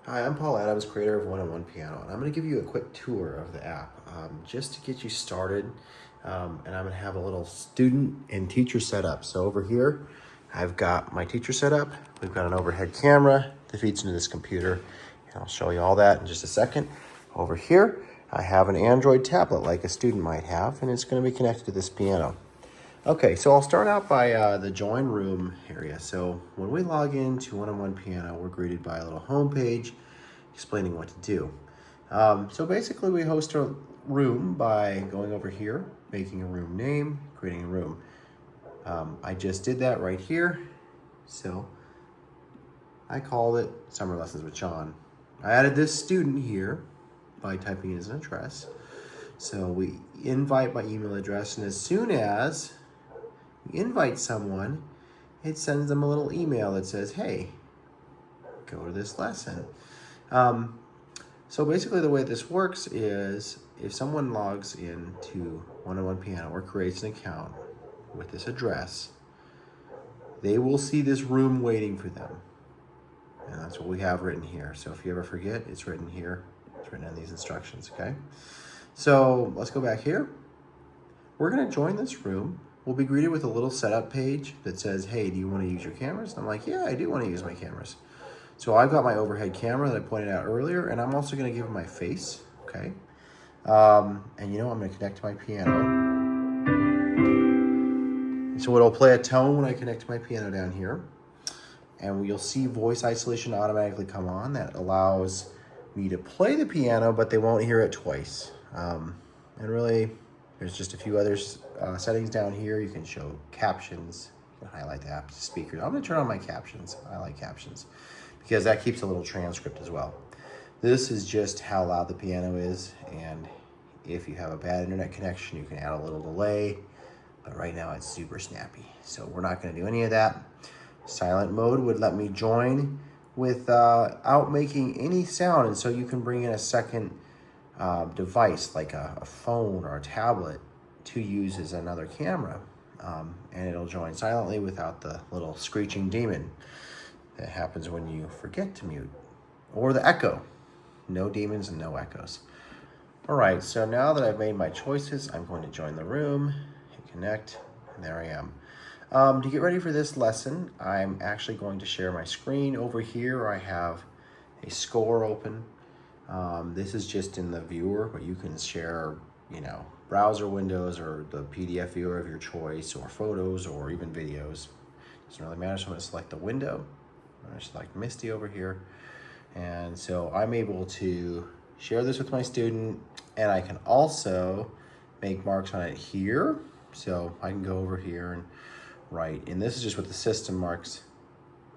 Hi, I'm Paul Adams, creator of One-on-One Piano, and I'm going to give you a quick tour of the app just to get you started. And I'm going to have a little student and teacher setup. So over here, I've got my teacher set up. We've got an overhead camera that feeds into this computer, and I'll show you all that in just a second. Over here, I have an Android tablet like a student might have, and it's going to be connected to this piano. Okay, so I'll start out by the join room area. So when we log into One-on-One Piano, we're greeted by a little home page explaining what to do. So basically we host a room by going over here, making a room name, creating a room. I just did that right here. So I called it Summer Lessons with Sean. I added this student here by typing in his address. So we invite by email address, and as soon as we invite someone, it sends them a little email that says, hey, go to this lesson. So basically the way this works is if someone logs into One-on-One Piano or creates an account with this address, they will see this room waiting for them. And that's what we have written here. So if you ever forget, it's written here. It's written in these instructions, okay? So let's go back here. We're gonna join this room. We'll be greeted with a little setup page that says, hey, do you wanna use your cameras? And I'm like, yeah, I do wanna use my cameras. So I've got my overhead camera that I pointed out earlier, and I'm also gonna give it my face, okay? And you know, I'm gonna connect to my piano. So it'll play a tone when I connect to my piano down here. And you'll see voice isolation automatically come on. That allows me to play the piano, but they won't hear it twice. And really, there's just a few other settings down here. You can show captions, you can highlight the app speakers. I'm gonna turn on my captions. I like captions because that keeps a little transcript as well. This is just how loud the piano is, and if you have a bad internet connection, you can add a little delay, but right now it's super snappy. So we're not gonna do any of that. Silent mode would let me join without making any sound, and so you can bring in a second device like a phone or a tablet to use as another camera, and it'll join silently without the little screeching demon that happens when you forget to mute, or the echo. No demons and no echoes. All right, so now that I've made my choices, I'm going to join the room, hit connect, and there I am. To get ready for this lesson, I'm actually going to share my screen. Over here, I have a score open. This is just in the viewer, but you can share, browser windows or the PDF viewer of your choice, or photos, or even videos. Doesn't really matter, so I'm gonna select the window. I'm gonna select Misty over here. And so I'm able to share this with my student, and I can also make marks on it here. So I can go over here and write, and this is just what the system marks,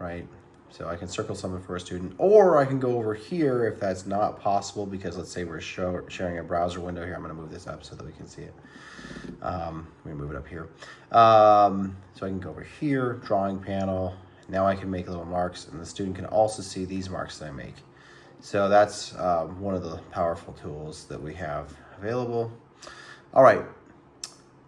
right? So I can circle something for a student, or I can go over here if that's not possible, because let's say we're sharing a browser window here. I'm gonna move this up so that we can see it. Let me move it up here. So I can go over here, drawing panel. Now I can make little marks, and the student can also see these marks that I make. So that's one of the powerful tools that we have available. All right,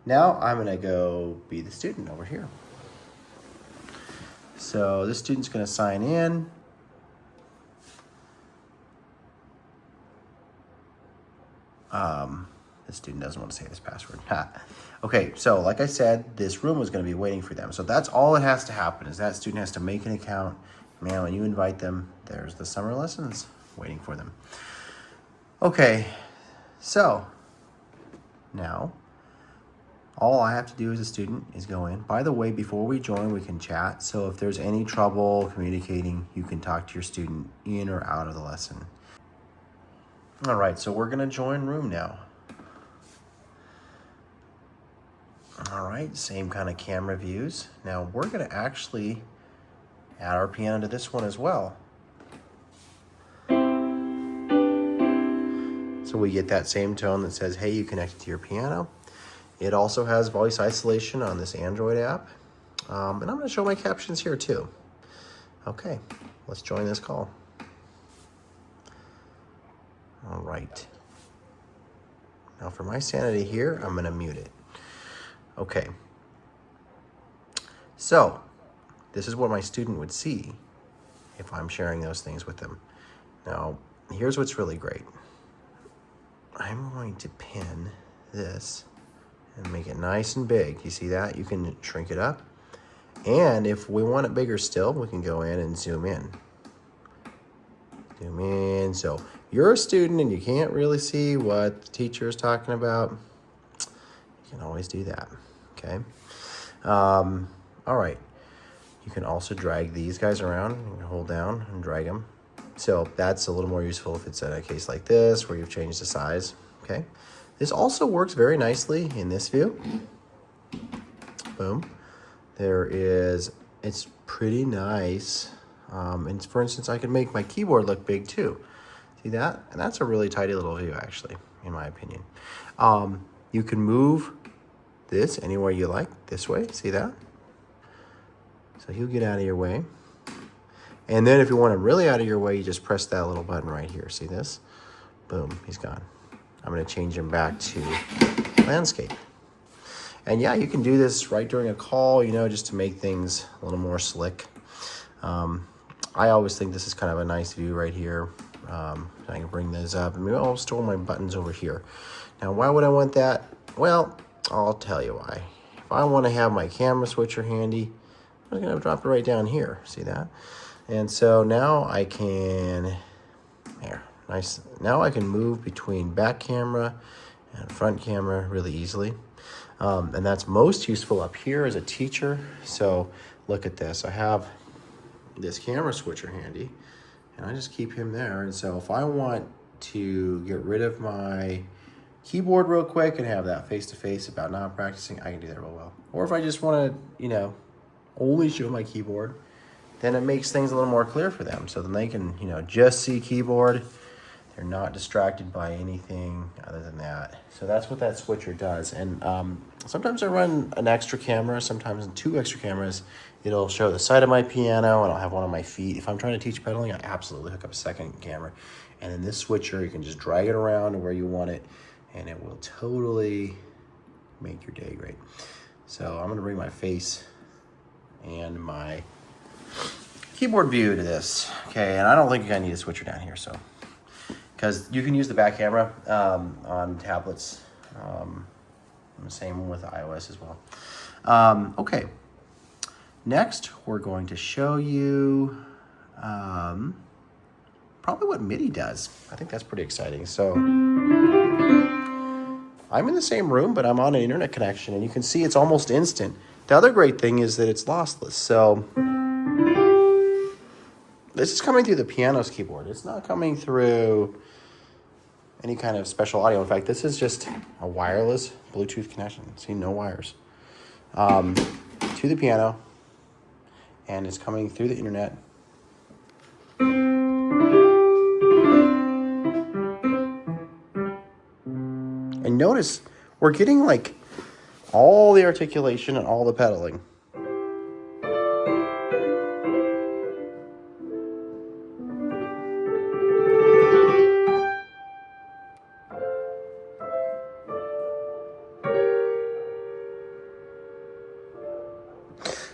now I'm gonna go be the student over here. So this student's gonna sign in. The student doesn't want to say this password. Okay, so like I said, this room is gonna be waiting for them. So that's all that has to happen, is that student has to make an account. Man, when you invite them, there's the summer lessons waiting for them. Okay, so now all I have to do as a student is go in. By the way, before we join, we can chat. So if there's any trouble communicating, you can talk to your student in or out of the lesson. All right, so we're gonna join room now. All right, same kind of camera views. Now we're gonna actually add our piano to this one as well. So we get that same tone that says, hey, you connected to your piano. It also has voice isolation on this Android app. And I'm gonna show my captions here too. Okay, let's join this call. All right. Now for my sanity here, I'm gonna mute it. Okay. So this is what my student would see if I'm sharing those things with them. Now, here's what's really great. I'm going to pin this and make it nice and big. You see that? You can shrink it up. And if we want it bigger still, we can go in and zoom in. Zoom in. So you're a student and you can't really see what the teacher is talking about. You can always do that, okay? All right. You can also drag these guys around. You can hold down and drag them. So that's a little more useful if it's in a case like this where you've changed the size, okay? This also works very nicely in this view. Boom. It's pretty nice. And for instance, I can make my keyboard look big too. See that? And that's a really tidy little view actually, in my opinion. You can move this anywhere you like, this way, see that? So he'll get out of your way. And then if you want him really out of your way, you just press that little button right here. See this? Boom, he's gone. I'm gonna change him back to landscape. And yeah, you can do this right during a call, you know, just to make things a little more slick. I always think this is kind of a nice view right here. I can bring those up and maybe I'll store my buttons over here. Now, why would I want that? Well, I'll tell you why. If I want to have my camera switcher handy, I'm gonna drop it right down here. See that? And so now I can, there, nice. Now I can move between back camera and front camera really easily. And that's most useful up here as a teacher. So look at this. I have this camera switcher handy and I just keep him there. And so if I want to get rid of my keyboard real quick and have that face-to-face about not practicing, I can do that real well. Or if I just want to, you know, only show my keyboard, then it makes things a little more clear for them. So then they can, you know, just see keyboard. They're not distracted by anything other than that. So that's what that switcher does. And sometimes I run an extra camera, sometimes 2 extra cameras. It'll show the side of my piano and I'll have one on my feet. If I'm trying to teach pedaling, I absolutely hook up a second camera. And then this switcher, you can just drag it around to where you want it and it will totally make your day great. So I'm gonna bring my face and my keyboard view to this. Okay, and I don't think I need a switcher down here, so. Because you can use the back camera on tablets. The same with iOS as well. Okay, next we're going to show you probably what MIDI does. I think that's pretty exciting. So I'm in the same room, but I'm on an internet connection, and you can see it's almost instant. The other great thing is that it's lossless. So this is coming through the piano's keyboard. It's not coming through any kind of special audio. In fact, this is just a wireless Bluetooth connection. See, no wires. To the piano, and it's coming through the internet. And notice, we're getting like all the articulation and all the pedaling.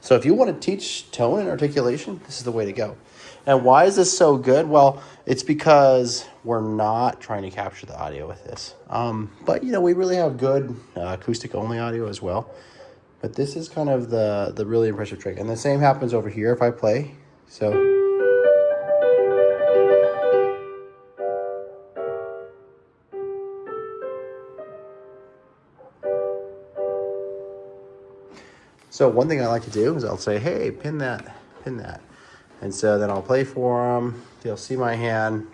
So if you want to teach tone and articulation, this is the way to go. And why is this so good? Well, it's because we're not trying to capture the audio with this. But, you know, we really have good acoustic-only audio as well. But this is kind of the really impressive trick. And the same happens over here if I play. So one thing I like to do is I'll say, hey, pin that. And so then I'll play for them. They'll see my hand.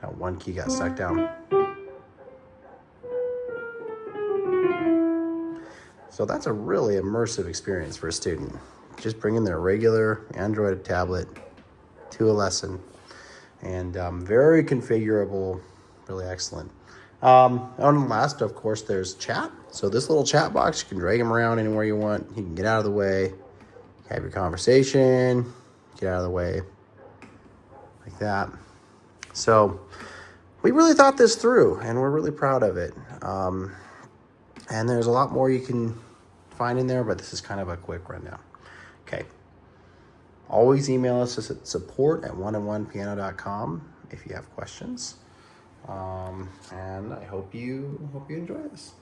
That one key got stuck down. So that's a really immersive experience for a student. Just bringing their regular Android tablet to a lesson. And very configurable, really excellent. On the last, of course, there's chat. So this little chat box, you can drag him around anywhere you want. You can get out of the way, have your conversation, get out of the way, like that. So we really thought this through, and we're really proud of it. And there's a lot more you can find in there, but this is kind of a quick rundown. Okay. Always email us at support@oneonpiano.com if you have questions. And I hope you enjoy this.